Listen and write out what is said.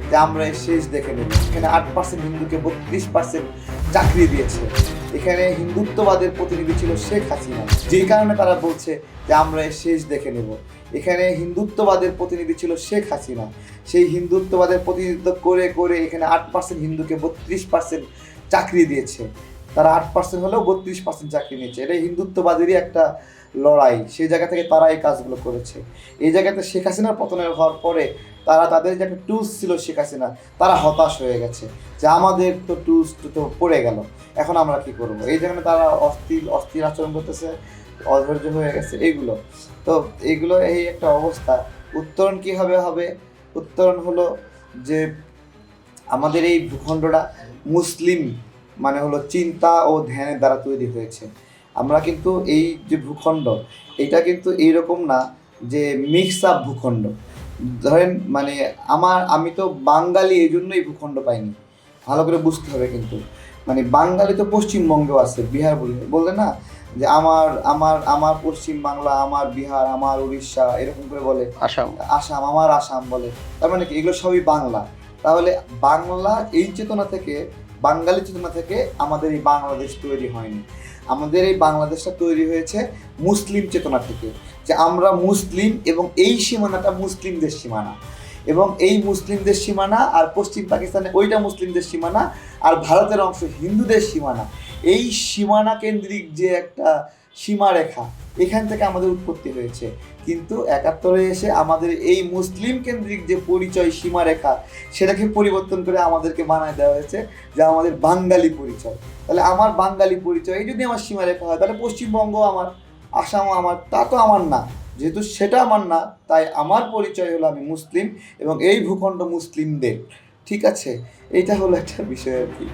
যে আমরা এর শেষ দেখে নেব। এখানে 8% হিন্দুকে 32% চাকরি দিয়েছে। এখানে হিন্দুত্ববাদের প্রতিনিধি ছিল শেখ হাসিনা, যেই কারণে তারা বলছে যে আমরা এর শেষ দেখে নেব। এখানে হিন্দুত্ববাদের প্রতিনিধি ছিল শেখ হাসিনা, সেই হিন্দুত্ববাদের প্রতিনিধিত্ব করে করে এখানে 8% হিন্দুকে 32% চাকরি দিয়েছে। তারা 8% হলেও 32% চাকরি নিয়েছে। এটা হিন্দুত্ববাদেরই একটা লড়াই, সেই জায়গা থেকে তারা এই কাজগুলো করেছে। এই জায়গাতে শেখ হাসিনার পতনের হওয়ার পরে তাদের যে একটা টুলস ছিল শেখ হাসিনা, তারা হতাশ হয়ে গেছে যে আমাদের তো টুলস তো পড়ে গেল, এখন আমরা কি করব। এই জন্য তারা অস্থির আচরণ করতেছে, অধৈর্য হয়ে গেছে এইগুলো। তো এইগুলো এই একটা অবস্থা। উত্তরণ কীভাবে হবে? উত্তরণ হলো যে আমাদের এই ভূখণ্ডটা মুসলিম মানে হলো চিন্তা ও ধ্যানের দ্বারা তৈরি হয়েছে। আমরা কিন্তু এই যে ভূখণ্ড, এটা কিন্তু এইরকম না যে মিক্স আপ ভূখণ্ড। ধরেন মানে আমি তো বাঙালি, এই জন্যই ভূখণ্ড পাইনি, ভালো করে বুঝতে হবে। কিন্তু মানে বাঙালি তো পশ্চিমবঙ্গেও আছে, বিহার বললে না যে আমার আমার আমার পশ্চিম বাংলা, আমার বিহার, আমার উড়িষ্যা, এরকম করে বলে। আসাম, আমার আসাম বলে। তার মানে কি এগুলো সবই বাংলা। তাহলে বাংলা এই চেতনা থেকে, বাঙালি চেতনা থেকে আমাদের এই বাংলাদেশ তৈরি হয়নি। আমাদের এই বাংলাদেশটা তৈরি হয়েছে মুসলিম চেতনা থেকে, যে আমরা মুসলিম এবং এই সীমানাটা মুসলিমদের সীমানা, এবং এই মুসলিমদের সীমানা আর পশ্চিম পাকিস্তানে ওইটা মুসলিমদের সীমানা, আর ভারতের অংশ হিন্দুদের সীমানা। এই সীমানা কেন্দ্রিক যে একটা সীমারেখা, এখান থেকে আমাদের উৎপত্তি হয়েছে। কিন্তু 71-এ এসে আমাদের এই মুসলিম কেন্দ্রিক যে পরিচয় সীমারেখা, সেটাকে পরিবর্তন করে আমাদেরকে বানায় দেওয়া হয়েছে যে আমাদের বাঙালি পরিচয়। তাহলে আমার বাঙালি পরিচয় যদি আমার সীমারেখা হয়, তাহলে পশ্চিমবঙ্গ আমার, আসামও আমার, তা তো আমার না। যেহেতু সেটা আমার না, তাই আমার পরিচয় হলো আমি মুসলিম এবং এই ভূখণ্ড মুসলিমদের। ঠিক আছে, এইটা হলো একটা বিষয় আর কি।